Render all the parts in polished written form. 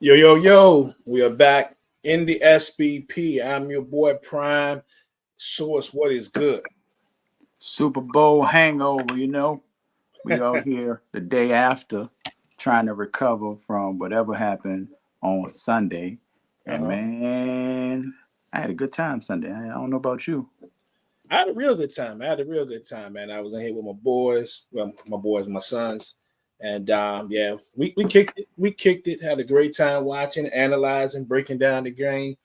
Yo, yo, yo, we are back in the SBP. I'm your boy Prime. Show us what is good. Super Bowl hangover, We out here the day after trying to recover from whatever happened on Sunday. And Uh-huh. man, I had a good time Sunday. I don't know about you. I had a real good time. I had a real good time, man. I was in here with my boys, well, my boys, my sons. And yeah, we kicked it. We kicked it, had a great time watching, analyzing, breaking down the game.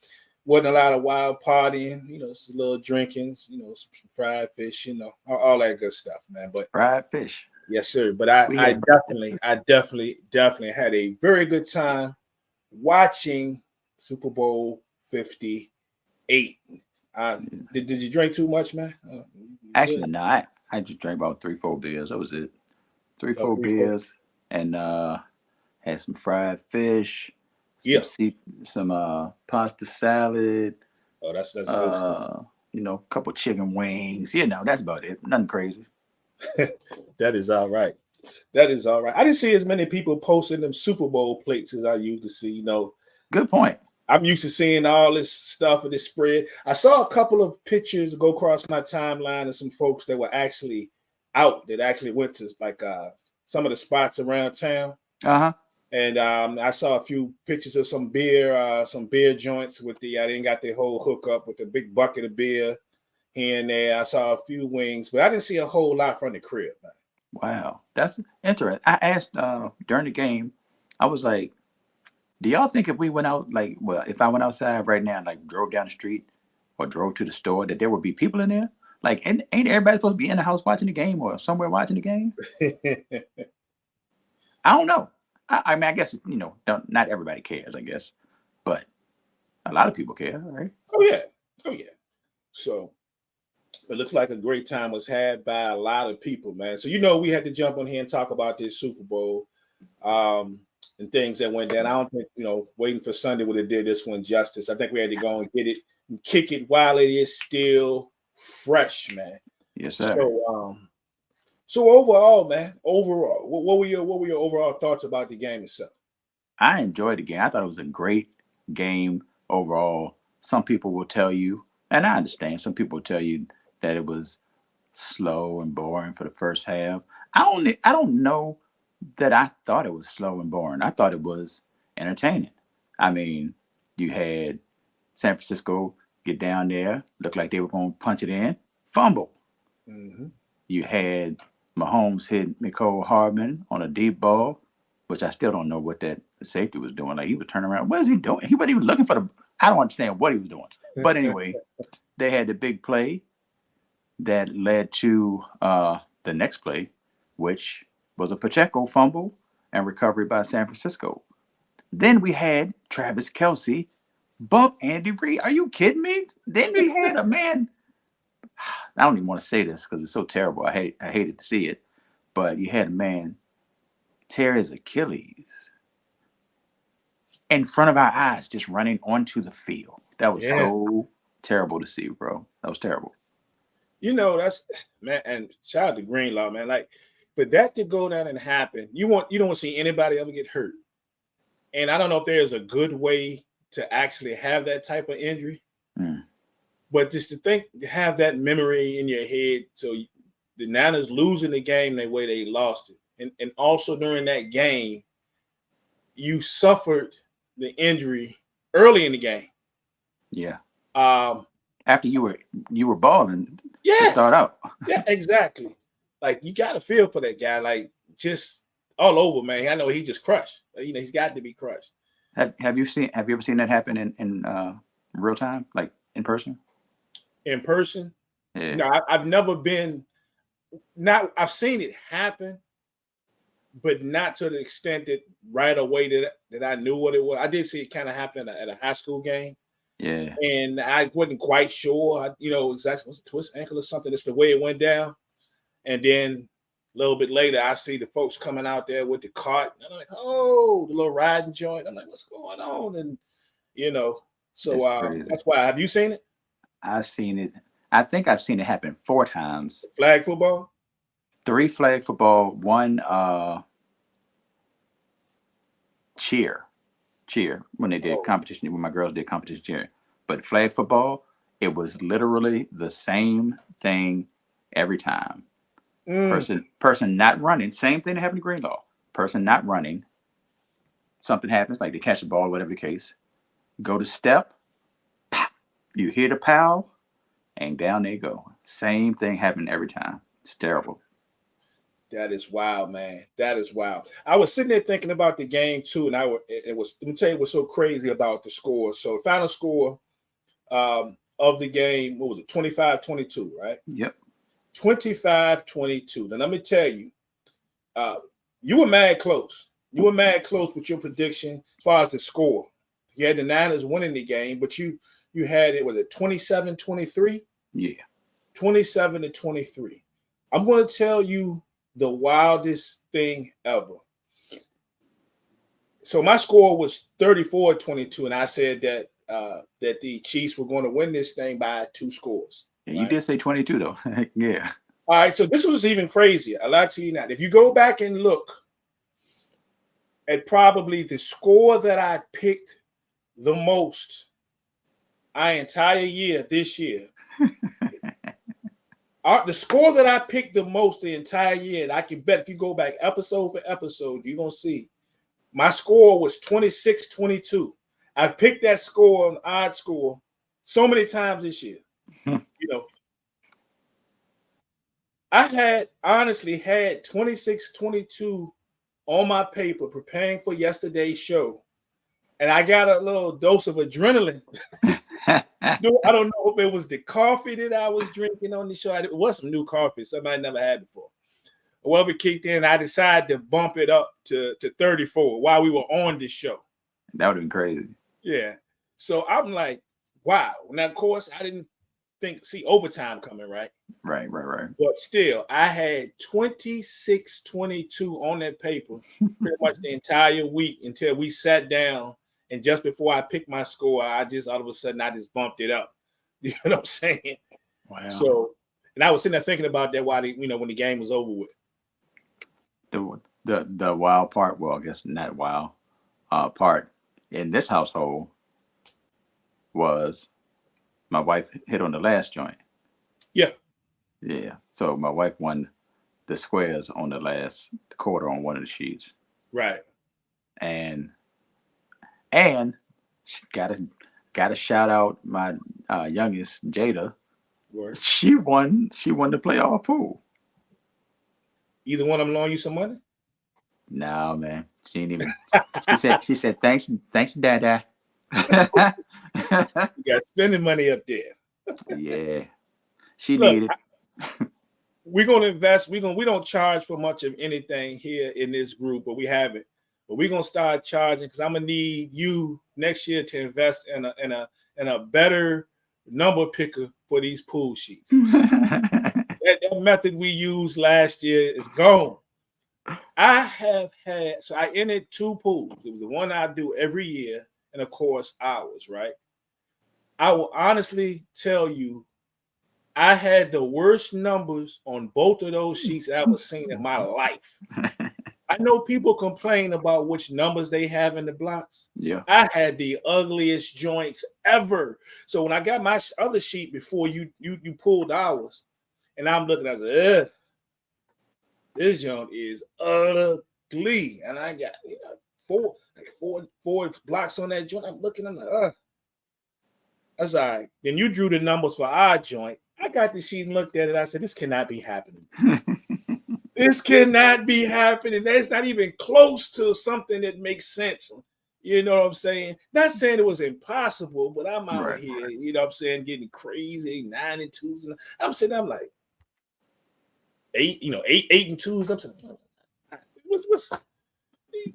Wasn't a lot of wild partying, some little drinkings, some fried fish, all that good stuff, man. But Fried fish. yes, sir. But I, We I had definitely, I definitely, definitely had a very good time watching Super Bowl 58. Did you drink too much, man? You good? actually no, I just drank about 3, 4 beers. That was it. Three, Oh, four 3, 4. beers and had some fried fish, Yeah. some pasta salad, Oh, that's good stuff. uh, a couple chicken wings. That's about it. Nothing crazy. That is all right. That is all right. I didn't see as many people posting them Super Bowl plates as I used to see. Good point. I'm used to seeing all this stuff and this spread. I saw a couple of pictures go across my timeline of some folks that were actually out that actually went to like some of the spots around town. Uh-huh. And I saw a few pictures of some beer joints with I didn't got the whole hookup with the big bucket of beer here and there. I saw a few wings, but I didn't see a whole lot from the crib, man. Wow. That's interesting. I asked during the game, I was like, do y'all think if we went out, like, well, if I went outside right now and like drove down the street or drove to the store, that there would be people in there? Like, ain't everybody supposed to be in the house watching the game or somewhere watching the game? I don't know. I mean, I guess, not everybody cares, I guess, but a lot of people care, right? Oh yeah, oh yeah. So it looks like a great time was had by a lot of people, man. So we had to jump on here and talk about this Super Bowl um, and things that went down. I don't think waiting for Sunday would have did this one justice. I think we had to go and get it and kick it while it is still fresh, man. Yes, sir. So overall, man, what were your overall thoughts about the game itself? I enjoyed the game. I thought it was a great game overall. Some people will tell you, and I understand, some people will tell you that it was slow and boring for the first half. I don't know that I thought it was slow and boring. I thought it was entertaining. I mean, you had San Francisco get down there, looked like they were going to punch it in, fumble. Mm-hmm. You had Mahomes hit Nicole Hardman on a deep ball, which I still don't know what that safety was doing. Like, he was turning around. What is he doing? He wasn't even looking for the. I don't understand what he was doing. But anyway, they had the big play that led to the next play, which was a Pacheco fumble and recovery by San Francisco. Then we had Travis Kelsey bump Andy Reid. Are you kidding me? Then we had a man. I don't even want to say this because it's so terrible. I hated to see it, but you had a man tear his Achilles in front of our eyes, just running onto the field. That was Yeah. so terrible to see, bro. That was terrible. That's man, and shout out to Greenlaw, man. Like, but that to go down and happen, you don't see anybody ever get hurt. And I don't know if there's a good way to actually have that type of injury, Mm. but just to think, to have that memory in your head, so the Niners losing the game the way they lost it, and also during that game, you suffered the injury early in the game. Yeah. Um, After you were balling to yeah, start out. yeah, exactly. Like you got to feel for that guy, like just all over, man. I know he just crushed. He's got to be crushed Have you ever seen that happen in real time, like in person? in person. Yeah. No, I've never been. Not I've seen it happen, but not to the extent that right away that I knew what it was. I did see it kind of happen at a high school game, Yeah. and I wasn't quite sure. Exactly, was it twist ankle or something? That's the way it went down. And then a little bit later, I see the folks coming out there with the cart. And I'm like, oh, the little riding joint. I'm like, what's going on? And you know, so It's crazy. that's why. Have you seen it? I've seen it. I think I've seen it happen 4 times. Flag football. 3 flag football, 1 cheer. cheer when they did Oh. competition, when my girls did competition cheer. But flag football, it was literally the same thing every time. Person not running, same thing that happened in Greenlaw. Person not running, something happens, like they catch the ball, whatever the case, go to step, pop, you hear the pow, and down they go. Same thing happened every time. It's terrible. That is wild, man. That is wild. I was sitting there thinking about the game too, and it was, let me tell you what's so crazy about the score. So the final score of the game, what was it, 25-22, right? Yep. 25-22. Now let me tell you, you were mad close. You were mad close with your prediction as far as the score. You had the Niners winning the game, but you had it, was it 27-23? Yeah. 27-23. I'm going to tell you the wildest thing ever. So my score was 34-22, and I said that that the Chiefs were going to win this thing by 2 scores. And you did say 22 though. Yeah. All right, so this was even crazier. I'll lie to you now. If you go back and look at probably the score that I picked the most our entire year this year, the score that I picked the most the entire year, and I can bet if you go back episode for episode, you're going to see my score was 26-22. I've picked that score on odd score so many times this year. You know, I honestly had 26-22 on my paper preparing for yesterday's show, and I got a little dose of adrenaline. I don't know if it was the coffee that I was drinking on the show. It was some new coffee, something I never had before. Well, we kicked in, I decided to bump it up to 34 while we were on this show. That would have been crazy. Yeah. So I'm like, wow. Now, of course, I didn't see overtime coming, right? Right. But still, I had 26-22 on that paper pretty much the entire week until we sat down. And just before I picked my score, I just all of a sudden I just bumped it up. You know what I'm saying? Wow. So, and I was sitting there thinking about that while when the game was over with. The wild part, well, I guess not wild part in this household was my wife hit on the last joint. Yeah. Yeah. So my wife won the squares on the last quarter on one of the sheets. Right. And gotta shout out my youngest, Jada. Word. She won the playoff pool. Either one of them loan you some money? No, man. She didn't even. She said thanks, Dada. You got spending money up there. Yeah, she Look, needed. We're gonna invest. We don't charge for much of anything here in this group, but we haven't. But we're gonna start charging because I'm gonna need you next year to invest in a better number picker for these pool sheets. that method we used last year is gone. I entered 2 pools. It was the one I do every year, and of course ours, right? I will honestly tell you, I had the worst numbers on both of those sheets I've ever seen in my life. I know people complain about which numbers they have in the blocks. Yeah. I had the ugliest joints ever. So when I got my other sheet before you pulled ours, and I'm looking, I said, this joint is ugly. And I got four blocks on that joint. I'm looking, I'm like, that's all right. Then you drew the numbers for our joint. I got the sheet and looked at it. I said, this cannot be happening. This cannot be happening. That's not even close to something that makes sense. You know what I'm saying? Not saying it was impossible, but I'm out here, you know what I'm saying, getting crazy, 9 and 2s. And I'm sitting, I'm like, 8 and 2s. I'm saying,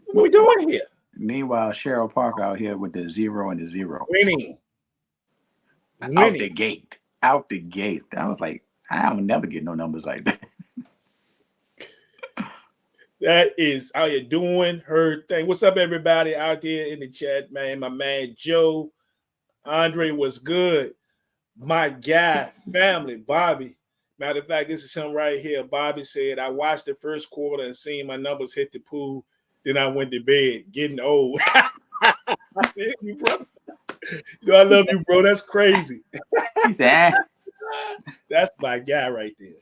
what are we doing here? Meanwhile, Cheryl Parker out here with the 0 and the 0. Winning. Out the gate. I was like, I will never get no numbers like that. That is how you doing her thing. What's up, everybody out there in the chat, man? My man Joe, Andre was good. My guy, family, Bobby. Matter of fact, this is him right here. Bobby said, I watched the first quarter and seen my numbers hit the pool. Then I went to bed, getting old. hit me, bro. Yo, I love you, bro. That's crazy. He said, That's my guy right there.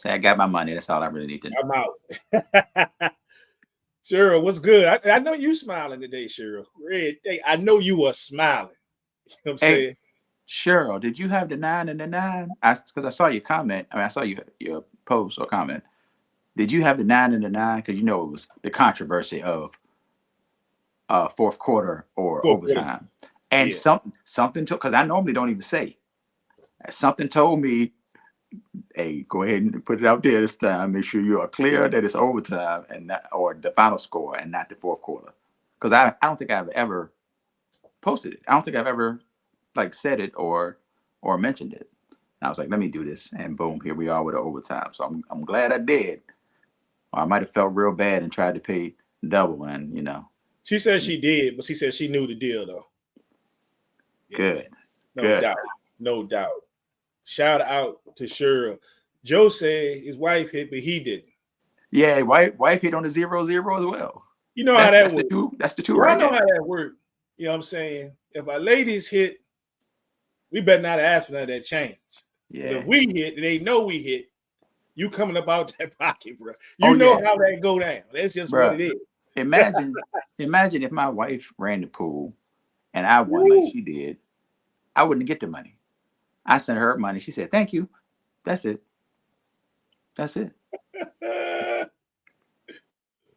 say I got my money. That's all I really need to know. I'm out. Cheryl, what's good? I know you smiling today, Cheryl. Red, I know you are smiling. You know what I'm Hey, saying? Cheryl, did you have the 9 and the 9? Because I saw your comment. I mean, I saw your post or comment. Did you have the 9 and the 9? Because you know it was the controversy of fourth quarter or overtime. And Yeah. something told, because I normally don't even say. Something told me, hey, go ahead and put it out there this time. Make sure you are clear that it's overtime and not, or the final score and not the fourth quarter. Because I don't think I've ever posted it. I don't think I've ever like said it or mentioned it. And I was like, let me do this, and boom, here we are with the overtime. So I'm glad I did. Or I might have felt real bad and tried to pay double, and you know. She said she did, but she said she knew the deal though. Yeah, Good. No Good. doubt. No doubt. Shout out to Cheryl. Joe said his wife hit, but he didn't. Yeah, wife hit on the 0-0 as well. You know how that works. works. That's the two Y'all right know there. how that works. You know what I'm saying? If our ladies hit, we better not ask for none of that change. Yeah. But if we hit, they know we hit. You coming about that pocket, bro. You know how that go down. That's just what it is. Imagine if my wife ran the pool and I won like she did, I wouldn't get the money. I sent her money. She said, thank you. That's it.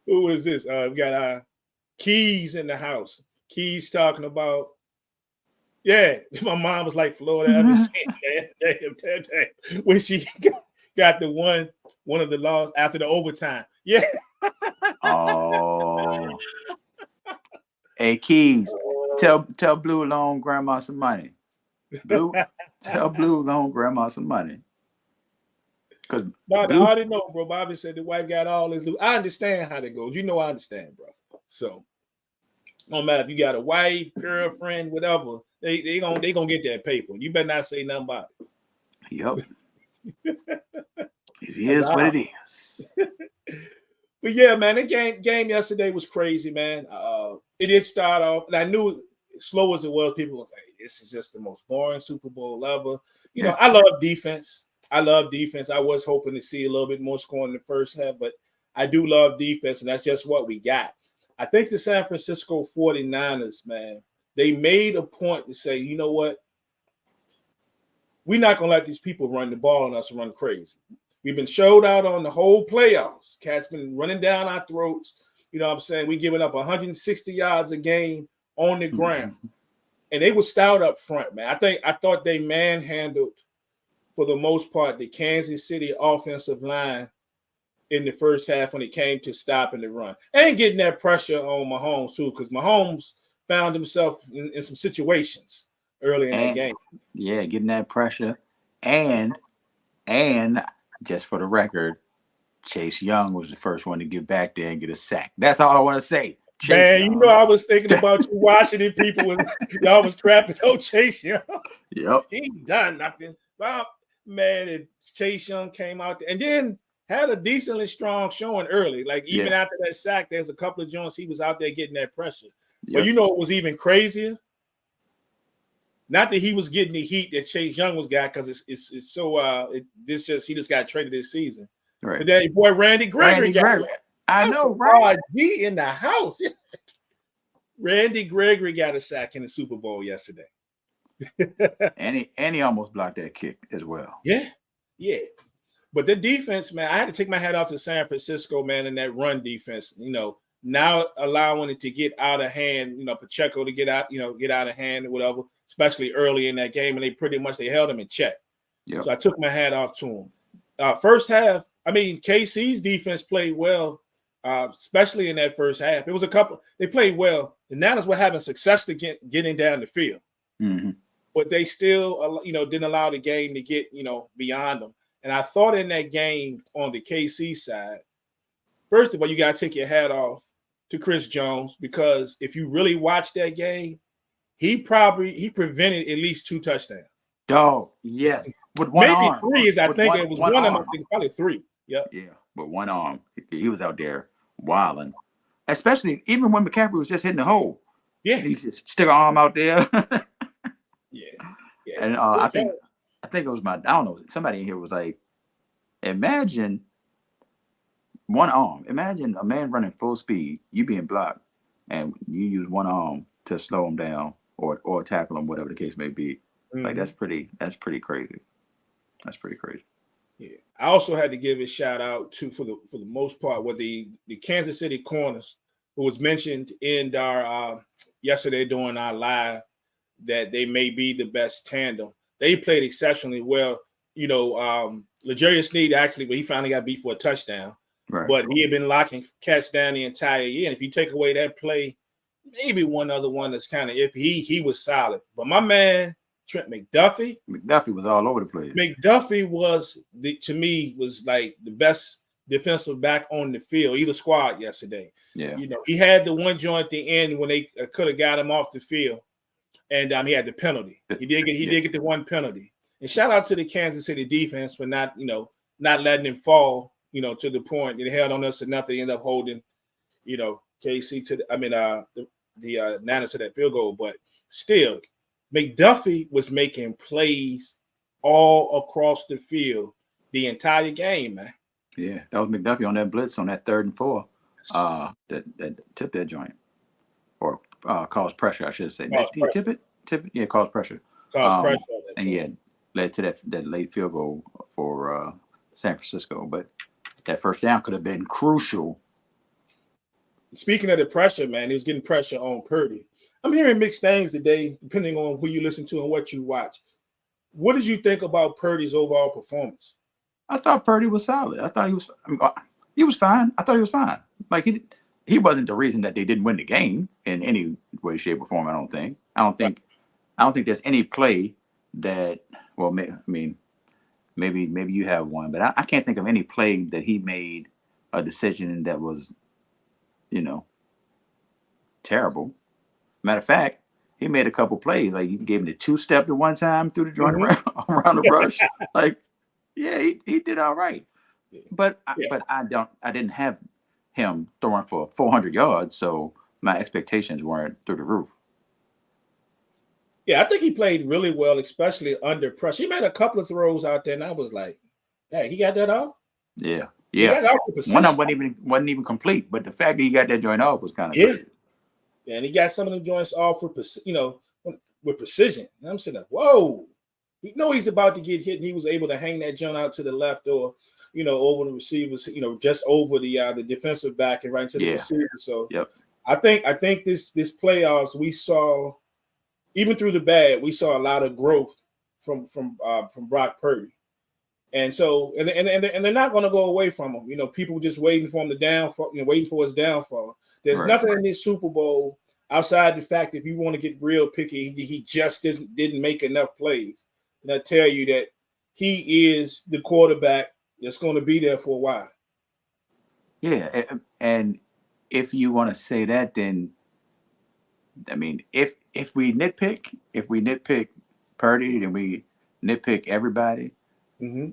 Who is this? We got Keys in the house. Keys talking about, yeah, my mom was like Florida ever since. When she got the one of the laws after the overtime. Yeah. Oh. Hey, Keys, tell Blue loan grandma some money. Blue, tell Blue loan grandma some money. Cause Bobby, I already know, bro. Bobby said the wife got all this. I understand how that goes. You know, I understand, bro. So, no matter if you got a wife, girlfriend, whatever, they gonna get that paper. You better not say nothing about it. Yep. It is what it is. But yeah, man, the game yesterday was crazy, man. It did start off, and I knew slow as it was, people was like, "This is just the most boring Super Bowl ever." You know, I love defense. I was hoping to see a little bit more scoring in the first half, but I do love defense, and that's just what we got. I think the San Francisco 49ers, man, they made a point to say, you know what? We're not going to let these people run the ball on us and run crazy. We've been showed out on the whole playoffs. Cats been running down our throats. You know what I'm saying? We giving up 160 yards a game on the ground. And they were stout up front, man. I thought they manhandled, for the most part, the Kansas City offensive line in the first half when it came to stopping the run. And getting that pressure on Mahomes, too, because Mahomes found himself in some situations early in that game. Yeah, getting that pressure. And just for the record, Chase Young was the first one to get back there and get a sack. That's all I want to say. Chase man, Young. You know I was thinking about you Washington people y'all was crapping on Chase Young. Yep. He ain't done nothing. Well, man, Chase Young came out there and then had a decently strong showing early. Like even after that sack, there's a couple of joints he was out there getting that pressure. Yep. But you know what was even crazier? Not that he was getting the heat that Chase Young was got, because it's so he just got traded this season. Right. But that boy Randy Gregory got it. I know, right? RG in the house. Randy Gregory got a sack in the Super Bowl yesterday. and he almost blocked that kick as well. Yeah. But the defense, man, I had to take my hat off to San Francisco, man, in that run defense. You know, now allowing it to get out of hand. You know, Pacheco to get out of hand or whatever, especially early in that game, and they held him in check. Yep. So I took my hat off to him. First half, I mean, KC's defense played well, especially in that first half. It was they played well. The Niners were having success to getting down the field. Mm-hmm. But they still, didn't allow the game to get, beyond them. And I thought in that game on the KC side, first of all, you got to take your hat off to Chris Jones, because if you really watch that game, he prevented at least 2 touchdowns. Oh, yes. With one maybe arm. 3 is, I think it was one of them. I think probably 3. Yep. Yeah, with one arm. He was out there wilding. Especially even when McCaffrey was just hitting the hole. Yeah, He just stick an arm out there. yeah, yeah. And I think it was I don't know, somebody in here was like, imagine one arm. Imagine a man running full speed, you being blocked, and you use one arm to slow him down or tackle him, whatever the case may be. Like Mm-hmm. that's pretty crazy. That's pretty crazy. Yeah. I also had to give a shout out to for the most part with the Kansas City Corners, who was mentioned in our yesterday during our live, that they may be the best tandem. They played exceptionally well. You know, L'Jarius Sneed actually, but he finally got beat for a touchdown. Right. But he had been locking cats down the entire year. And if you take away that play, maybe one other one that's kind of iffy. He was solid. But my man, Trent McDuffie was all over the place. McDuffie was to me was like the best defensive back on the field, either squad yesterday. Yeah. You know, he had the one joint at the end when they could have got him off the field, and he had the penalty. He did get the one penalty. And shout out to the Kansas City defense for not letting him fall, to the point they held on us enough to end up holding, KC to the Niners to that field goal. But still, McDuffie was making plays all across the field the entire game, man. Yeah, that was McDuffie on that blitz on that 3rd and 4. That tipped that joint, or caused pressure, I should say. Did he tip it? Yeah, caused pressure. Caused pressure. And yeah, led to that late field goal for San Francisco. But that first down could have been crucial. Speaking of the pressure, man, he was getting pressure on Purdy. I'm hearing mixed things today, depending on who you listen to and what you watch. What did you think about Purdy's overall performance? I thought Purdy was solid. I thought he was fine. I thought he was fine. Like he wasn't the reason that they didn't win the game in any way, shape, or form. I don't think there's any play that. Well, maybe you have one, but I can't think of any play that he made a decision that was, terrible. Matter of fact, he made a couple plays. Like he gave him the 2-step at one time through the joint around the brush. Like, yeah, he did all right. But I didn't have him throwing for 400 yards, so my expectations weren't through the roof. Yeah, I think he played really well, especially under pressure. He made a couple of throws out there, and I was like, "Hey, he got that off." Yeah. One of them wasn't even complete, but the fact that he got that joint off was kind of crazy. Yeah, and he got some of them joints off with precision. And I'm sitting there, whoa! You know he's about to get hit, and he was able to hang that joint out to the left or, over the receivers, just over the defensive back and right to the receiver. So I think this playoffs we saw, even through the bad, we saw a lot of growth from Brock Purdy. And so, and they're not going to go away from him. People just waiting for him to downfall, waiting for his downfall. There's nothing in this Super Bowl outside the fact that if you want to get real picky, he just didn't make enough plays. And I tell you that he is the quarterback that's going to be there for a while. Yeah, and if you want to say that, then I mean, if we nitpick Purdy, then we nitpick everybody. Mm-hmm.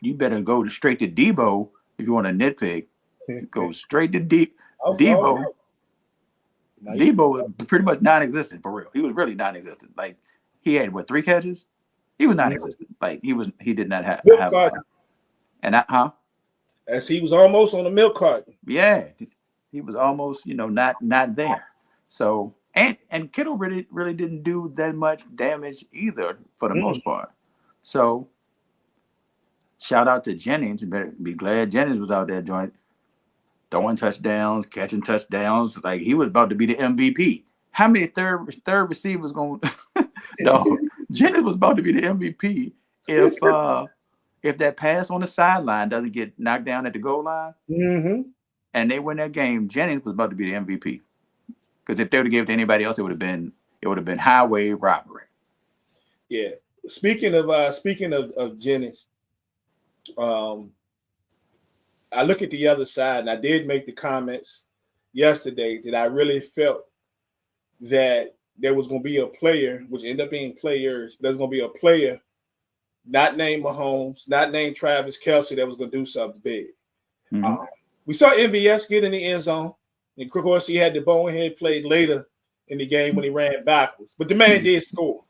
You better go straight to Debo if you want to nitpick. Go straight to Debo. Debo was pretty much non-existent for real. He was really non-existent. Like he had 3 catches? He was non-existent. Like he did not have and that as he was almost on the milk carton. Yeah. He was almost, not there. So and Kittle really didn't do that much damage either for the most part. So shout out to Jennings. You better be glad Jennings was out there joint throwing touchdowns, catching touchdowns. Like he was about to be the MVP. How many third receivers going? No, Jennings was about to be the MVP if that pass on the sideline doesn't get knocked down at the goal line. Mm-hmm. And they win that game, Jennings was about to be the MVP. Because if they would have given it to anybody else, it would have been highway robbery. Yeah. Speaking of Jennings, I look at the other side, and I did make the comments yesterday that I really felt that there was going to be a player, which ended up being players. There's going to be a player, not named Mahomes, not named Travis Kelce, that was going to do something big. Mm-hmm. We saw MVS get in the end zone. And of course, he had the bonehead play later in the game when he ran backwards. But the man did score.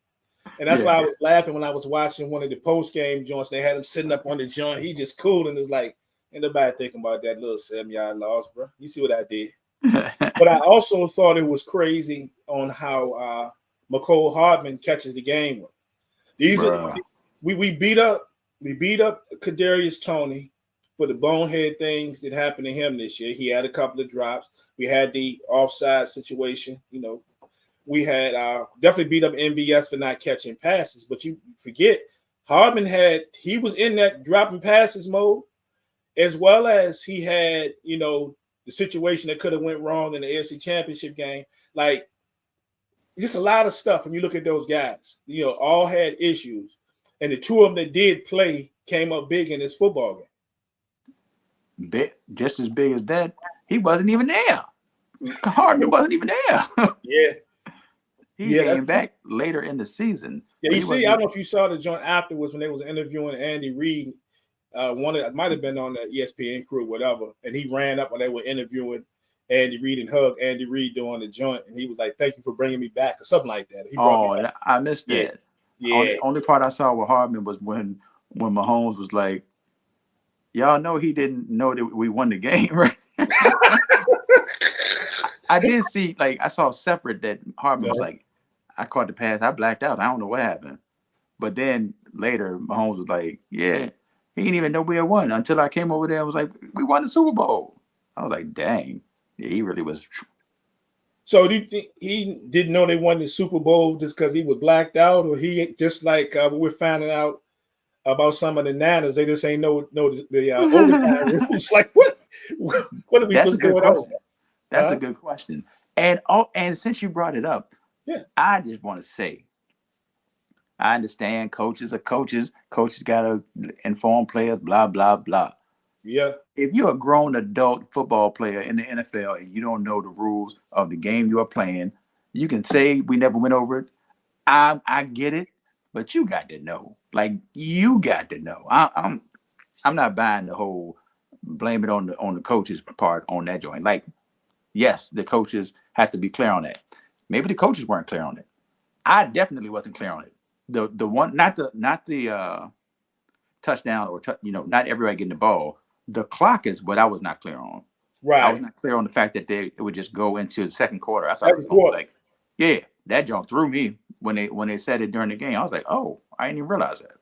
And that's why I was laughing when I was watching one of the post-game joints. They had him sitting up on the joint. He just cool and was like, ain't nobody thinking about that little 7-yard loss, bro. You see what I did? But I also thought it was crazy on how Mecole Hardman catches the game. These are we beat up Kadarius Toney for the bonehead things that happened to him this year. He had a couple of drops. We had the offside situation. You know, we had definitely beat up MVS for not catching passes. But you forget, Hardman he was in that dropping passes mode, as well as he had, you know, the situation that could have went wrong in the AFC Championship game. Like, just a lot of stuff. When you look at those guys, you know, all had issues. And the two of them that did play came up big in this football game. Just as big as that, he wasn't even there. Hardman wasn't even there. Yeah. He came back later in the season. Yeah, you see, I don't know if you saw the joint afterwards when they was interviewing Andy Reid. It might have been on the ESPN crew, whatever, and he ran up when they were interviewing Andy Reid and hugged Andy Reid during the joint, and he was like, "Thank you for bringing me back," or something like that. I missed that. Yeah. Only part I saw with Hardman was when Mahomes was like, "Y'all know he didn't know that we won the game, right?" I did see, like, I saw separate that Hardman was like, "I caught the pass, I blacked out, I don't know what happened," but then later Mahomes was like, "Yeah, he didn't even know we had won until I came over there and was like, we won the Super Bowl." I was like, "Dang, yeah, he really was." So do you think he didn't know they won the Super Bowl just because he was blacked out, or he just like we're finding out about some of the Niners, they just ain't know the overtime rules? Like what are we what's going on? That's a good question. And since you brought it up, I just want to say, I understand coaches are coaches. Coaches got to inform players, blah, blah, blah. Yeah. If you're a grown adult football player in the NFL and you don't know the rules of the game you are playing, you can say we never went over it. I get it, but you got to know. Like, you got to know. I'm not buying the whole blame it on the coaches part on that joint. Like, yes, the coaches have to be clear on that. Maybe the coaches weren't clear on it. I definitely wasn't clear on it. The one, not the touchdown or not everybody getting the ball. The clock is what I was not clear on. Right. I was not clear on the fact that it would just go into the second quarter. I thought it was going to be like, yeah, that jump threw me when they said it during the game. I was like, oh, I didn't even realize that.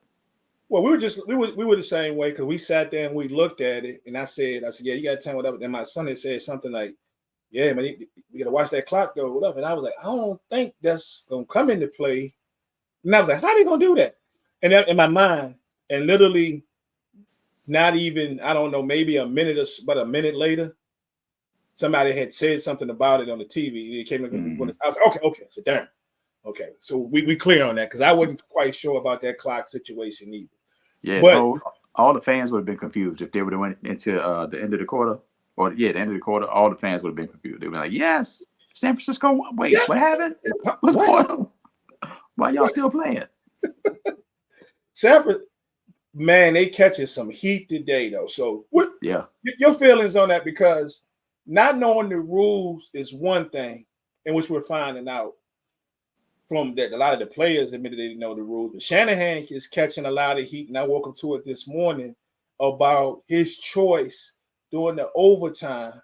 Well, we were the same way because we sat there and we looked at it, and I said, yeah, you got to tell me whatever. Then my son had said something like, yeah, man, we got to watch that clock though, whatever. And I was like, I don't think that's gonna come into play. And I was like, how are they gonna do that? And in my mind, and literally, not even, I don't know, maybe a minute later, somebody had said something about it on the TV. It came in. I was like, okay. So damn. Okay, so we clear on that because I wasn't quite sure about that clock situation either. Yeah, but all the fans would have been confused if they would have went into the end of the quarter. Or the end of the quarter, all the fans would have been confused. They'd be like, "Yes, San Francisco. Wait, what happened? What's going on? Why y'all still playing?" Sanford, man, they catching some heat today though. So what? Yeah, your feelings on that? Because not knowing the rules is one thing, in which we're finding out from that a lot of the players admitted they didn't know the rules. But Shanahan is catching a lot of heat, and I woke up to it this morning about his choice during the overtime,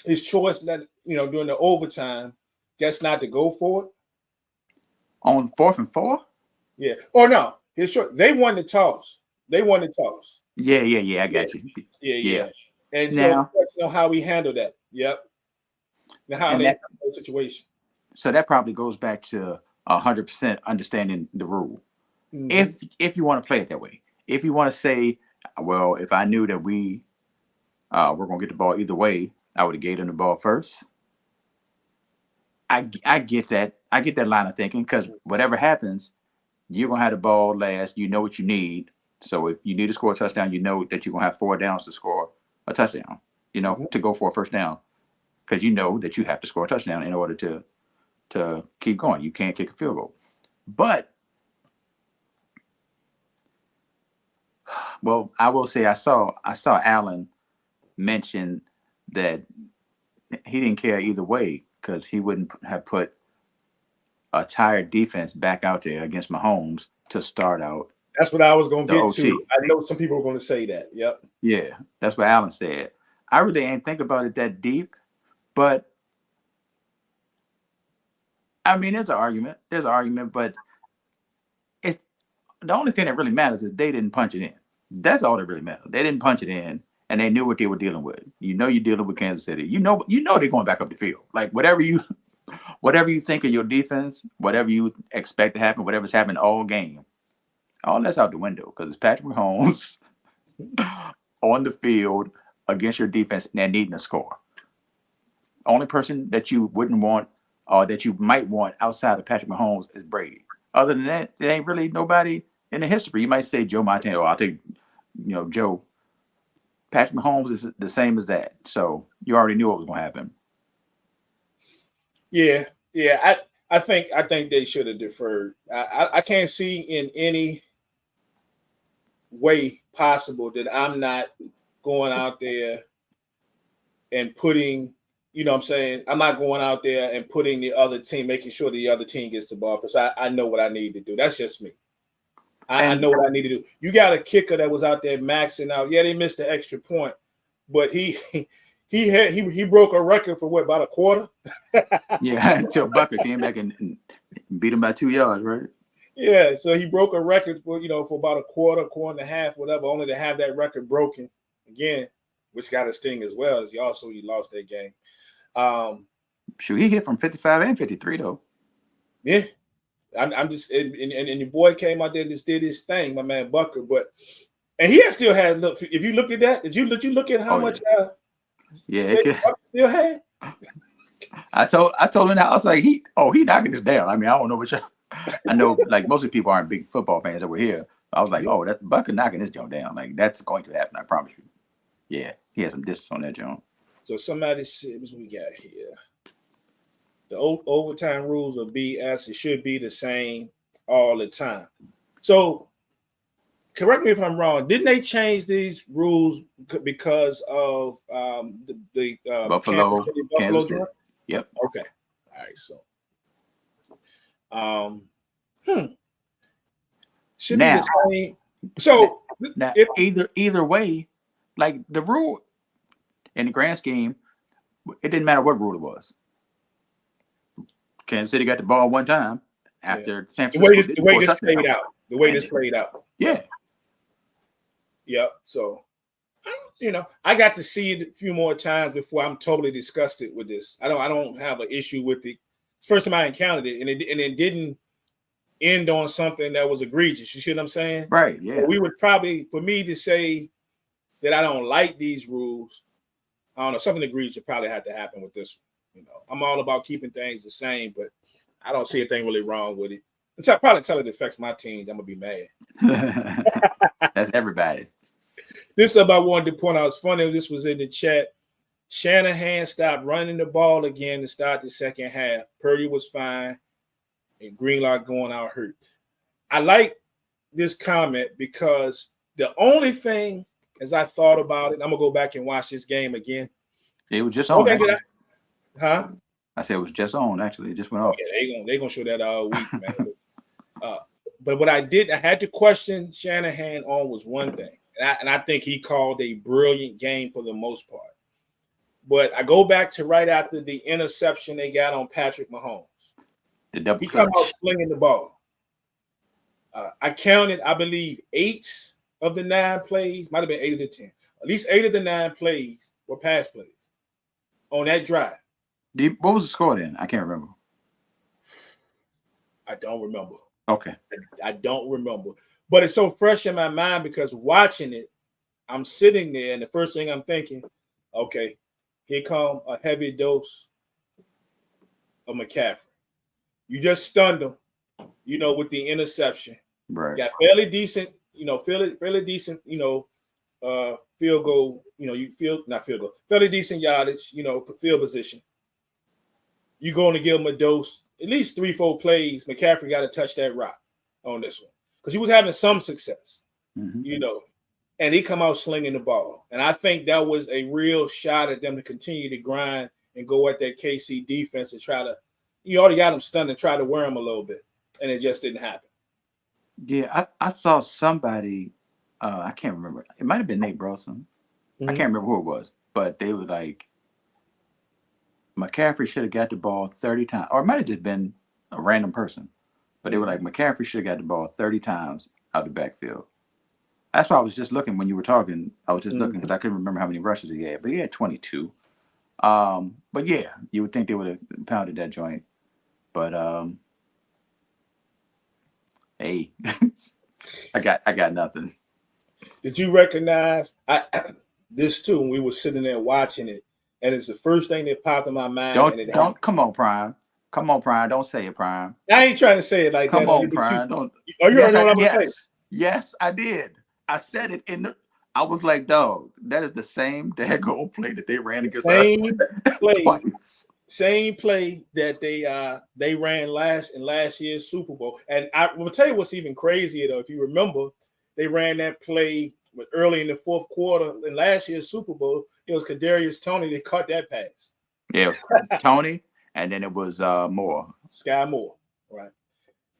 his choice that during the overtime, guess not to go for it on 4th and 4. Yeah, or no, his choice. They won the toss. Yeah. I got you. Yeah. And now, so how we handle that. Yep. Now how they handle the situation. So that probably goes back to 100% understanding the rule. Mm-hmm. If you want to play it that way, if you want to say, well, if I knew that we're gonna get the ball either way, I would have gave them the ball first. I get that. I get that line of thinking because whatever happens, you're gonna have the ball last. You know what you need. So if you need to score a touchdown, you know that you're gonna have 4 downs to score a touchdown. To go for a first down, because you know that you have to score a touchdown in order to keep going. You can't kick a field goal. But well, I will say I saw Allen mention that he didn't care either way because he wouldn't have put a tired defense back out there against Mahomes to start out That's what I was going to the get OT. to. I know some people were going to say that. Yep. Yeah, that's what Allen said. I really ain't think about it that deep, but I mean, there's an argument. There's an argument, but it's the only thing that really matters is they didn't punch it in. That's all that really matters. They didn't punch it in, and they knew what they were dealing with. You know, you're dealing with Kansas City. You know they're going back up the field. Like whatever you think of your defense, whatever you expect to happen, whatever's happened all game, all that's out the window because it's Patrick Mahomes on the field against your defense and they're needing a score. Only person that you wouldn't want or that you might want outside of Patrick Mahomes is Brady. Other than that, there ain't really nobody in the history. You might say Joe Montana, or I'll take, Joe. Patrick Mahomes is the same as that. So you already knew what was going to happen. Yeah. I think they should have deferred. I can't see in any way possible that I'm not going out there and putting, you know what I'm saying? I'm not going out there and putting the other team, making sure the other team gets the ball. Because I know what I need to do. That's just me. I know what I need to do. You got a kicker that was out there maxing out. Yeah, they missed the extra point, but he broke a record for what, about a quarter? Yeah, until Bucker came back and beat him by 2 yards, right? Yeah, so he broke a record for about a quarter and a half, whatever, only to have that record broken again, which got a sting as well as he lost that game. Shoot, he hit from 55 and 53 though. Yeah. I'm just and your boy came out there and just did his thing, my man Bucker. And he still had look. If you look at that, did you look at how much? Yeah, Bucker still had. I told him that I was like, he knocking this down. I mean, I don't know what I know. Like most of the people aren't big football fans that were here. I was like, oh, that's Bucker knocking this joint down. Like that's going to happen. I promise you. Yeah, he has some distance on that joint. So somebody said, what we got here? The overtime rules will be as it should be the same all the time. So, correct me if I'm wrong. Didn't they change these rules because of the Buffalo Kansas City? Yep. Okay. All right. So, should be the same. So, now, either way, like the rule in the grand scheme, it didn't matter what rule it was. Kansas City got the ball one time after San Francisco. The way this played out. The way this played out. Yeah. Yep. So, I got to see it a few more times before I'm totally disgusted with this. I don't have an issue with it. It's the first time I encountered it, and it didn't end on something that was egregious. You see what I'm saying? Right. Yeah. But we would probably, for me to say that I don't like these rules, I don't know, something egregious would probably have to happen with this one. I'm all about keeping things the same, but I don't see anything really wrong with it. Until it affects my team, I'm gonna be mad. That's everybody. This is about wanted to point out. It's funny. This was in the chat. Shanahan stopped running the ball again to start the second half. Purdy was fine, and Greenlaw going out hurt. I like this comment because the only thing, as I thought about it, I'm gonna go back and watch this game again. It was just on. I said it was just on. Actually, it just went off. Yeah, they gonna show that all week, man. But what I had to question Shanahan on was one thing, and I think he called a brilliant game for the most part. But I go back to right after the interception they got on Patrick Mahomes. The double he come out slinging the ball. I counted, I believe, 8 of the 9 plays, might have been 8 of the 10. At least 8 of the 9 plays were pass plays on that drive. What was the score then? I can't remember. I don't remember. Okay. I don't remember. But it's so fresh in my mind because watching it, I'm sitting there and the first thing I'm thinking, okay, here come a heavy dose of McCaffrey. You just stunned him, with the interception. Right. Got fairly decent, field goal, fairly decent yardage, field position. You're going to give him a dose, at least 3-4 plays. McCaffrey got to touch that rock on this one because he was having some success, and he come out slinging the ball. And I think that was a real shot at them to continue to grind and go at that KC defense and try to, you already got them stunned and try to wear them a little bit. And it just didn't happen. Yeah, I saw somebody, I can't remember. It might have been Nate Burleson. I can't remember who it was, but they were like, McCaffrey should have got the ball 30 times, or it might have just been a random person, but they were like, McCaffrey should have got the ball 30 times out the backfield. That's why I was just looking when you were talking. I was just looking because I couldn't remember how many rushes he had, but he had 22. But yeah, you would think they would have pounded that joint. But hey, I got nothing. Did you recognize this too when we were sitting there watching it? And it's the first thing that popped in my mind. Don't come on, Prime. Come on, Prime. Don't say it, Prime. I ain't trying to say it like come that. Come on, Prime. Don't. Are you already know what I'm gonna say? Yes, I did. I said it in the. I was like, dog, that is the same daggone play that they ran against same us play. Twice. Same play that they ran in last year's Super Bowl. And I will tell you what's even crazier though. If you remember, they ran that play early in the fourth quarter in last year's Super Bowl. It was Kadarius Toney that caught that pass. Yeah, it was Toney, and then it was Moore. Sky Moore, right?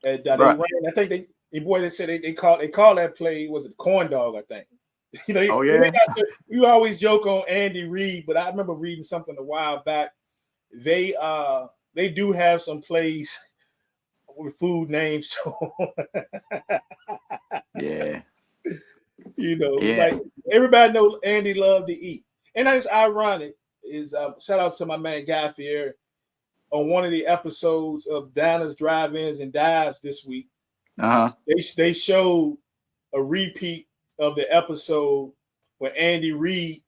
And they ran. I think they said they called that play. Was it corn dog? I think. You know. Oh yeah. We always joke on Andy Reid, but I remember reading something a while back. They do have some plays with food names. Yeah. You know, it's like everybody knows Andy loved to eat. And that's ironic is shout out to my man Guy Fieri on one of the episodes of Diners, Drive-Ins, and Dives this week. They showed a repeat of the episode when Andy Reid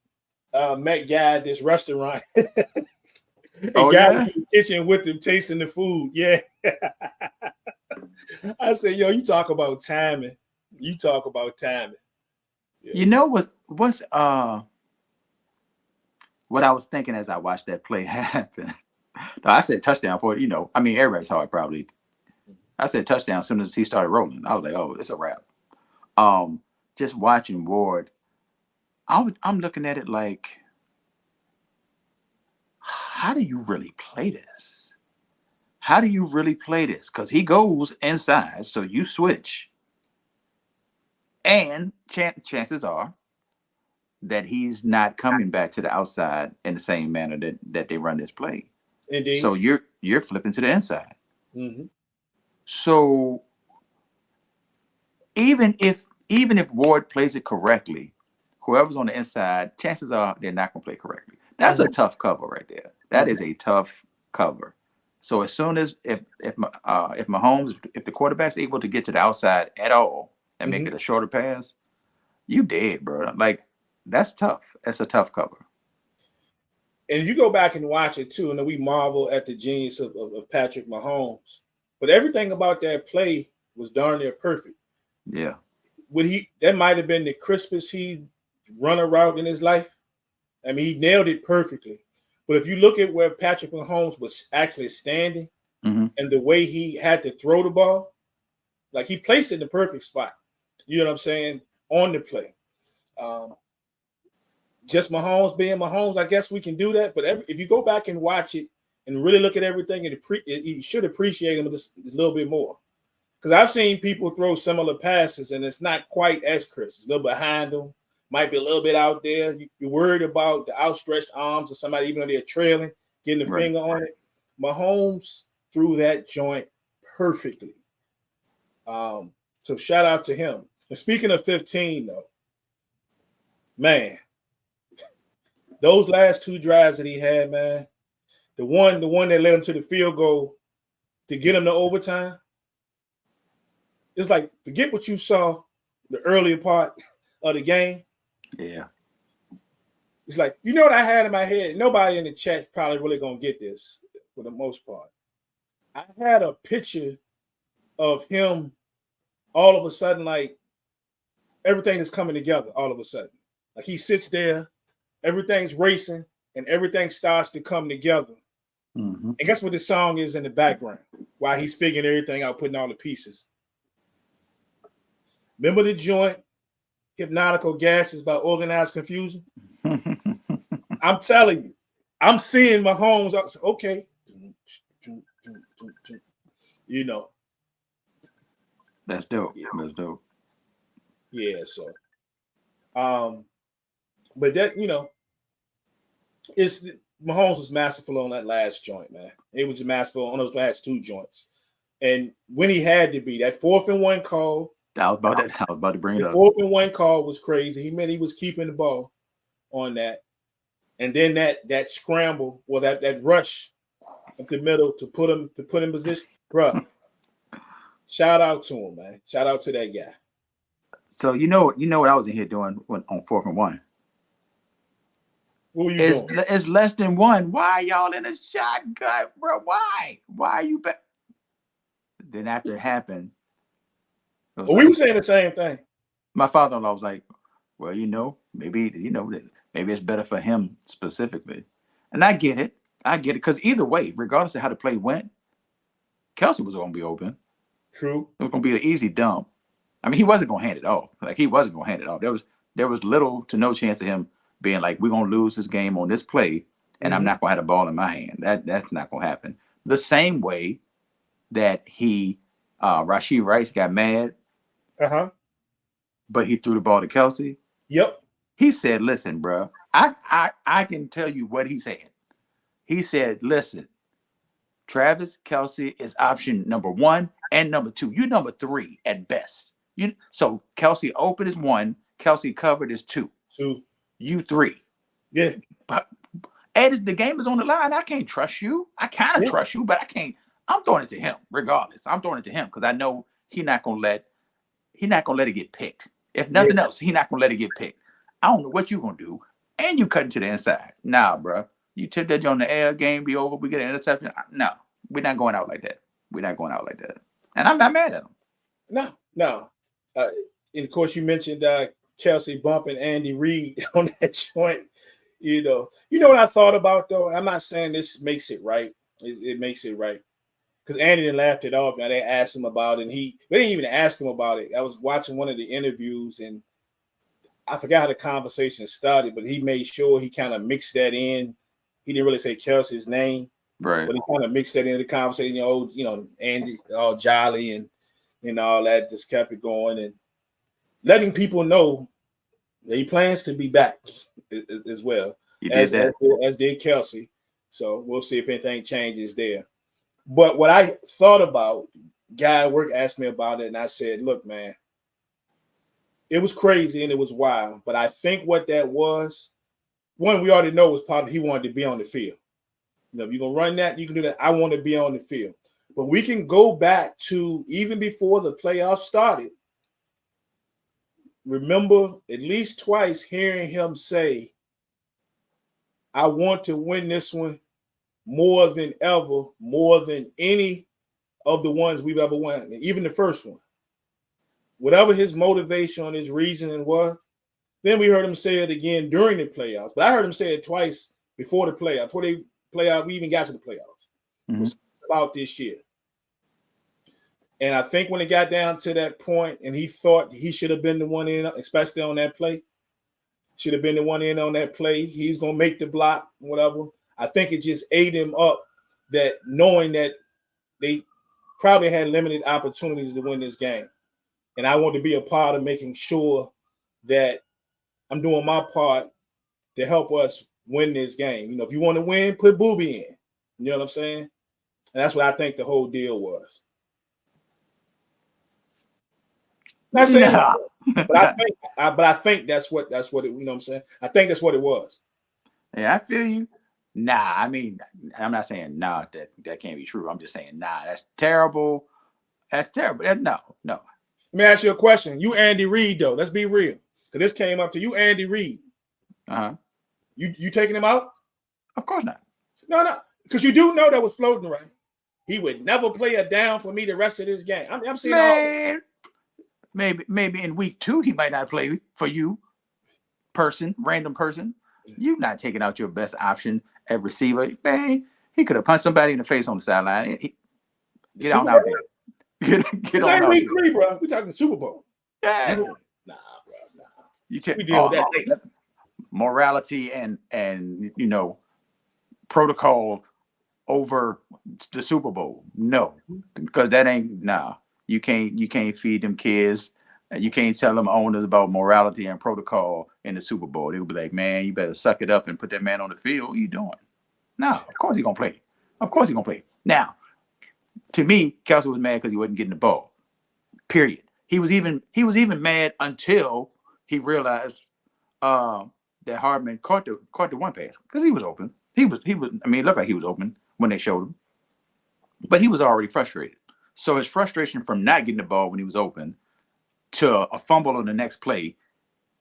met Guy at this restaurant. And Guy was in the kitchen with him tasting the food. Yeah. I said, yo, you talk about timing. Yes. You know what's what I was thinking as I watched that play happen. I said touchdown for it, you know. I mean, everybody saw it probably. I said touchdown as soon as he started rolling. I was like, oh, it's a wrap. Just watching Ward, I'm looking at it like, how do you really play this? How do you really play this? Because he goes inside, so you switch. And chances are that he's not coming back to the outside in the same manner that they run this play. Indeed. So you're flipping to the inside. Mm-hmm. So even if Ward plays it correctly, whoever's on the inside, chances are they're not going to play correctly. That's a tough cover right there. That is a tough cover. So as soon as if Mahomes, if the quarterback's able to get to the outside at all and make it a shorter pass, you dead, bro. Like, that's tough. That's a tough cover. And if you go back and watch it too, and then we marvel at the genius of Patrick Mahomes, but everything about that play was darn near perfect. Yeah. That might have been the crispest he run a route in his life. I mean, he nailed it perfectly. But if you look at where Patrick Mahomes was actually standing and the way he had to throw the ball, like he placed it in the perfect spot. You know what I'm saying? On the play. Just Mahomes being Mahomes, I guess we can do that. But if you go back and watch it and really look at everything, you should appreciate him just a little bit more. Because I've seen people throw similar passes, and it's not quite as crisp. It's a little behind them. Might be a little bit out there. You're worried about the outstretched arms of somebody, even though they're trailing, getting the finger on it. Mahomes threw that joint perfectly. So shout out to him. And speaking of 15, though, man, those last two drives that he had, man, the one that led him to the field goal to get him to overtime, it's like, forget what you saw the earlier part of the game. Yeah. It's like, you know what I had in my head? Nobody in the chat probably really going to get this for the most part. I had a picture of him all of a sudden, like everything is coming together all of a sudden. Like he sits there, everything's racing, and everything starts to come together. And guess what the song is in the background while he's figuring everything out, putting all the pieces. Remember the joint hypnotical gases by organized confusion. I'm telling you, I'm seeing Mahomes. Okay, you know. That's dope. Yeah. That's dope. Yeah. So, but that it's Mahomes was masterful on that last joint, man. It was masterful on those last two joints, and when he had to be that 4th and 1 call. I was about to bring it The up. 4th and 1 call was crazy. He meant he was keeping the ball on that. And then that scramble, well, that rush up the middle to put him in position, bruh. Shout out to him, man. Shout out to that guy. So you know what I was in here doing on 4th and 1. What were you doing? It's less than 1. Why y'all in a shotgun, bro? Why? Why are you back? Then after it happened, we were saying the same thing. My father-in-law was like, well, maybe it's better for him specifically. And I get it. Because either way, regardless of how the play went, Kelce was going to be open. True. It was going to be an easy dump. I mean, he wasn't going to hand it off. There was little to no chance of him being like, we're going to lose this game on this play, and I'm not going to have the ball in my hand. That's not going to happen. The same way that Rashee Rice got mad, but he threw the ball to Kelce. Yep. He said, listen, bro, I can tell you what he said. He said, listen, Travis Kelce is option number 1 and number 2. You're number 3 at best. So Kelce open is 1, Kelce covered is 2. 2. You 3. Yeah. But the game is on the line. I can't trust you. I kind of trust you, but I can't. I'm throwing it to him regardless. I'm throwing it to him because I know he's not gonna let it get picked. If nothing else, he's not gonna let it get picked. I don't know what you're gonna do. And you cutting to the inside. Nah, bro. You tip that on the air, game be over, we get an interception. No, we're not going out like that. And I'm not mad at him. No. And of course, you mentioned Kelce bumping Andy Reid on that joint. You know what I thought about though? I'm not saying this makes it right. It makes it right. Because Andy didn't laughed it off. Now they asked him about it, and they didn't even ask him about it. I was watching one of the interviews, and I forgot how the conversation started, but he made sure he kind of mixed that in. He didn't really say Kelce's name, right? But he kind of mixed that into the conversation. Andy, all jolly and all that, just kept it going and letting people know that he plans to be back as well, as did Kelce. So we'll see if anything changes there. But what I thought about, guy at work asked me about it, and I said, look, man, it was crazy and it was wild. But I think what that was, one, we already know was probably he wanted to be on the field. If you're going to run that, you can do that. I want to be on the field. But we can go back to even before the playoffs started. Remember at least twice hearing him say, I want to win this one more than ever, more than any of the ones we've ever won, even the first one. Whatever his motivation, his reasoning was, then we heard him say it again during the playoffs. But I heard him say it twice before the playoffs, before they playoff, we even got to the playoffs. It was about this year. And I think when it got down to that point, and he thought he should have been the one in, especially on that play, should have been the one in on that play. He's going to make the block, whatever. I think it just ate him up, that knowing that they probably had limited opportunities to win this game. And I want to be a part of making sure that I'm doing my part to help us win this game. If you want to win, put Booby in. You know what I'm saying? And that's what I think the whole deal was. Not saying that, but I think that's what it, you know what I'm saying? I think that's what it was. Yeah, I feel you. Nah, I mean, I'm not saying that can't be true. I'm just saying, that's terrible. That's terrible. No. Let me ask you a question. You Andy Reid, though. Let's be real. Because this came up to you, Andy Reid. Uh-huh. You taking him out? Of course not. No. Because you do know that was floating around. He would never play a down for me the rest of this game. I'm seeing all. Maybe in week 2 he might not play for you, random person. You're not taking out your best option at receiver. Man, he could have punched somebody in the face on the sideline. Get on out there. Get on out week 3, bro. We talking Super Bowl. Yeah. Nah, bro. You take We deal with that later. morality and protocol over the Super Bowl. No, because that ain't You can't feed them kids. You can't tell them owners about morality and protocol in the Super Bowl. They'll be like, man, you better suck it up and put that man on the field. What are you doing? No, of course he's gonna play. Of course he's gonna play. Now, to me, Kelsey was mad because he wasn't getting the ball. Period. He was even mad until he realized that Hardman caught the one pass because he was open. He was. I mean, it looked like he was open when they showed him, but he was already frustrated. So his frustration from not getting the ball when he was open to a fumble on the next play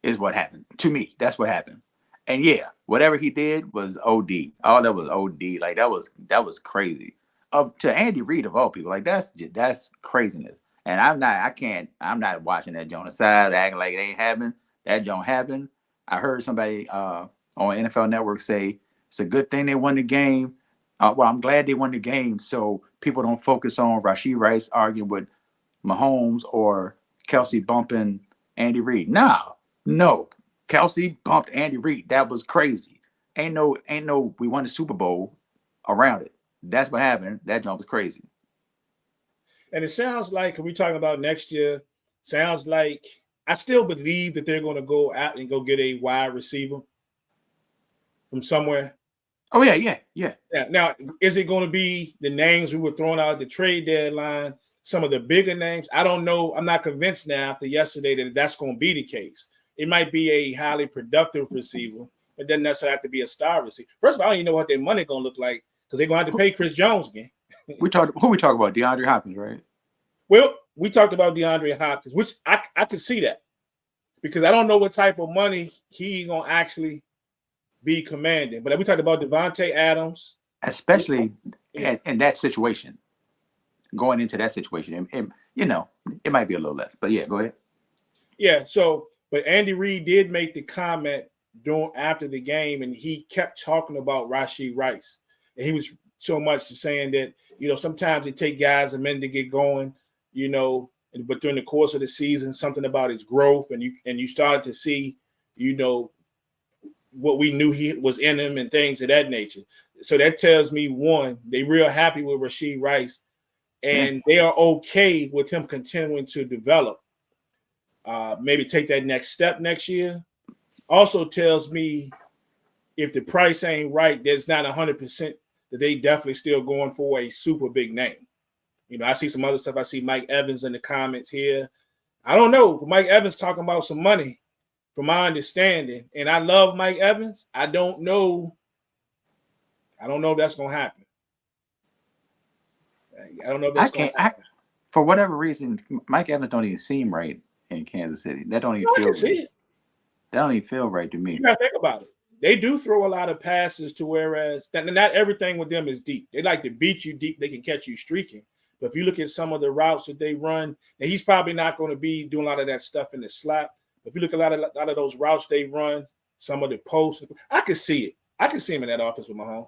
is what happened. To me, that's what happened. And yeah, whatever he did was OD. Oh, that was OD. Like that was crazy. To Andy Reid of all people, like that's craziness. And I'm not watching that Jonas side acting like it ain't happening. That don't happen. I heard somebody on NFL Network say it's a good thing they won the game. Well, I'm glad they won the game so people don't focus on Rashee Rice arguing with Mahomes or Kelsey bumping Andy Reid. No. Kelsey bumped Andy Reid. That was crazy. Ain't no we won the Super Bowl around it. That's what happened. That jump was crazy. And it sounds like, we're talking about next year, sounds like I still believe that they're going to go out and go get a wide receiver from somewhere. Oh, yeah. Now, is it going to be the names we were throwing out at the trade deadline, some of the bigger names? I don't know. I'm not convinced now after yesterday that that's going to be the case. It might be a highly productive receiver. It doesn't necessarily have to be a star receiver. First of all, I don't even know what their money going to look like because they're going to have to pay Chris Jones again. We talked about DeAndre Hopkins, right? Well, we talked about DeAndre Hopkins, which I could see that because I don't know what type of money he's going to actually be commanding. But we talked about Devontae Adams. Especially in that situation, going into that situation. And, it might be a little less. But, yeah, go ahead. Yeah, but Andy Reid did make the comment after the game, and he kept talking about Rashee Rice. And he was so much saying that, sometimes it takes guys a minute to get going, but during the course of the season, something about his growth, and you started to see, what we knew he was in him and things of that nature. So that tells me, one, they real happy with Rashee Rice, and they are okay with him continuing to develop, maybe take that next step next year. Also tells me if the price ain't right, there's not 100% that they definitely still going for a super big name. I see some other stuff. I see Mike Evans in the comments here. I don't know. Mike Evans talking about some money, from my understanding. And I love Mike Evans. I don't know if that's going to happen. I don't know if that's going to happen. For whatever reason, Mike Evans don't even seem right in Kansas City. That don't even feel right. That don't even feel right to me. You got to think about it. They do throw a lot of passes to whereas not everything with them is deep. They like to beat you deep. They can catch you streaking. But if you look at some of the routes that they run, and he's probably not going to be doing a lot of that stuff in the slot. But if you look at a lot of those routes they run, some of the posts, I could see it. I can see him in that offense with Mahomes.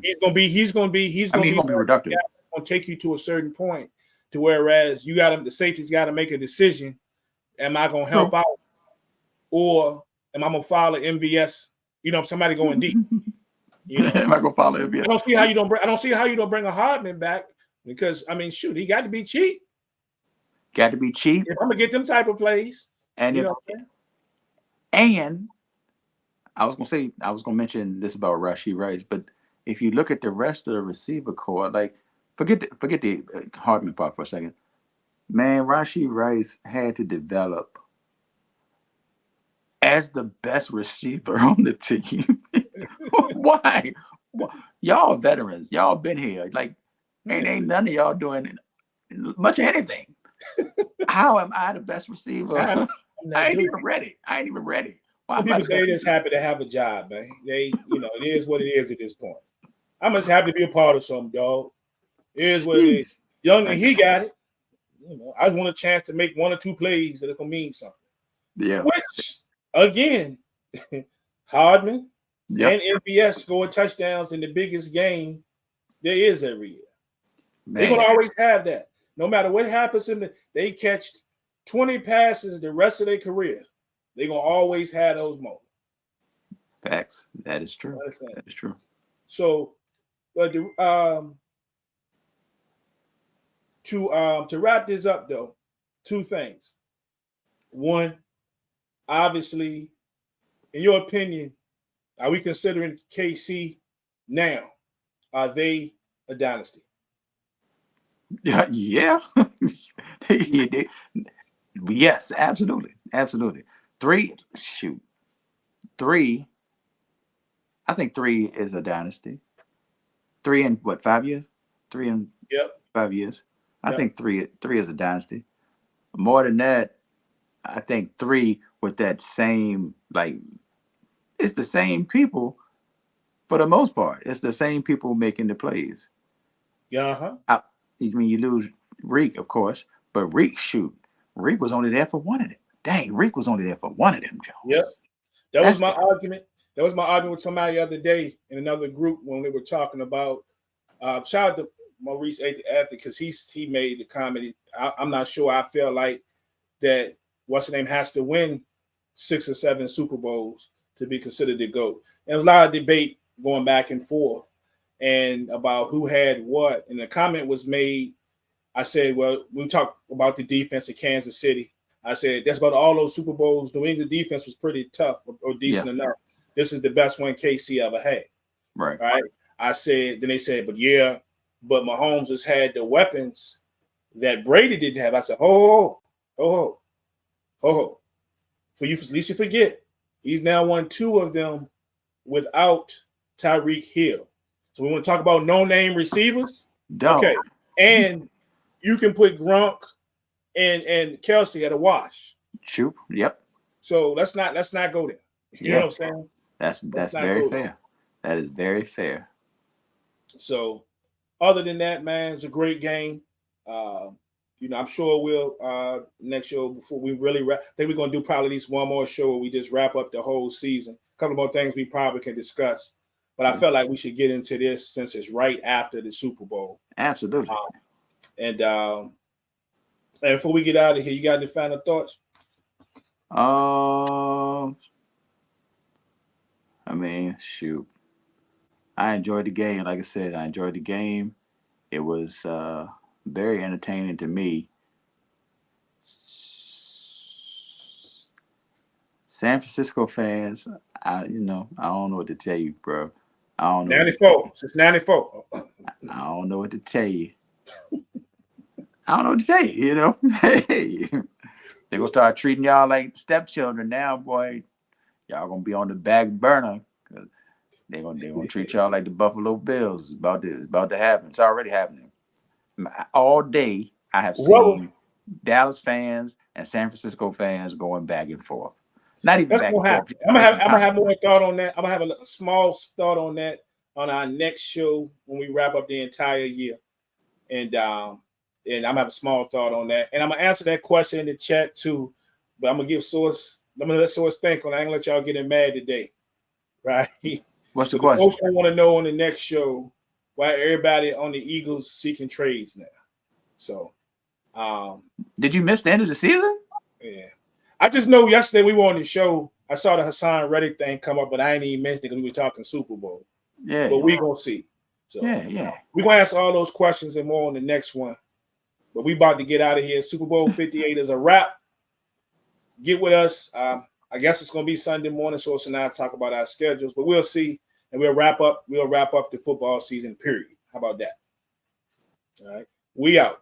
He's going to be productive. It's going to take you to a certain point to whereas the safety's got to make a decision. Am I going to help out, or am I going to follow MVS? Somebody going deep. Am I going to follow MVS? I don't see how you don't bring a Hardman back because he got to be cheap. Got to be cheap. If I'm gonna get them type of plays, and and I was gonna mention this about Rashee Rice, but if you look at the rest of the receiver core, like forget the Hardman part for a second, man, Rashee Rice had to develop as the best receiver on the team. Why? Y'all veterans, y'all been here. Like, ain't none of y'all doing much of anything. How am I the best receiver? I ain't even ready. Why people say they're just happy to have a job, man. They, it is what it is at this point. I'm just happy to be a part of something, dog. It is what it is. Young and he got it. I just want a chance to make one or two plays that are gonna mean something. Yeah. Which, again, Hardman and MVS scored touchdowns in the biggest game there is every year. They're gonna always have that. No matter what happens they catch 20 passes the rest of their career. They're gonna always have those moments. Facts. That is true. That is true. So, to wrap this up, though, two things. One, obviously, in your opinion, are we considering KC now? Are they a dynasty? Yeah. Yes, absolutely. Absolutely. Three. I think 3 is a dynasty. 3 in what, 5 years? 3 in 5 years. I think three is a dynasty. More than that, I think 3 with that same, like, it's the same people for the most part. It's the same people making the plays. Yeah. I mean, you lose Reek, of course, but Reek was only there for one of them. Dang, Reek was only there for one of them, Jones. Yep. That was my argument. That was my argument with somebody the other day in another group when they were talking about. Shout out to Maurice Ather because he made the comment. I'm not sure. I feel like that what's the name has to win 6 or 7 Super Bowls to be considered the GOAT. And there was a lot of debate going back and forth and about who had what. And the comment was made. I said, well, we talked about the defense of Kansas City. I said, that's about all those Super Bowls. New England defense was pretty tough or decent enough. This is the best one KC ever had. Right. I said, then they said, but Mahomes has had the weapons that Brady didn't have. I said, For you, at least you forget, he's now won 2 of them without Tyreek Hill. So we want to talk about no-name receivers. Okay. And you can put Gronk and Kelsey at a wash. True. Yep. So let's not go there. You know what I'm saying? That's very fair. That is very fair. So other than that, man, it's a great game. I'm sure we'll next show before we really wrap. I think we're gonna do probably at least one more show where we just wrap up the whole season. A couple more things we probably can discuss. But I felt like we should get into this since it's right after the Super Bowl. Absolutely. And before we get out of here, you got any final thoughts? I mean, shoot. I enjoyed the game. Like I said, I enjoyed the game. It was very entertaining to me. San Francisco fans, I don't know what to tell you, bro. I don't know. 94. Since 94. I don't know what to tell you. I don't know what to tell you, Hey, they're going to start treating y'all like stepchildren now, boy. Y'all going to be on the back burner because they're gonna treat y'all like the Buffalo Bills. It's about to happen. It's already happening. All day, I have seen Dallas fans and San Francisco fans going back and forth. Not even back and forth. I'm gonna have more thought on that. I'm gonna have a small thought on that on our next show when we wrap up the entire year. And I'm gonna have a small thought on that. And I'm gonna answer that question in the chat too. But I'm gonna let Source think on it. I ain't gonna let y'all get him mad today. Right? What's the question? Most I want to know on the next show why everybody on the Eagles seeking trades now. So did you miss the end of the season? Yeah. I just know yesterday we were on the show. I saw the Hassan Reddick thing come up, but I ain't even mentioned it because we were talking Super Bowl. Yeah. But we gonna see. So yeah. We're gonna answer all those questions and more on the next one. But we about to get out of here. Super Bowl 58 is a wrap. Get with us. I guess it's gonna be Sunday morning, so now talk about our schedules, but we'll see. And we'll wrap up the football season, period. How about that? All right. We out.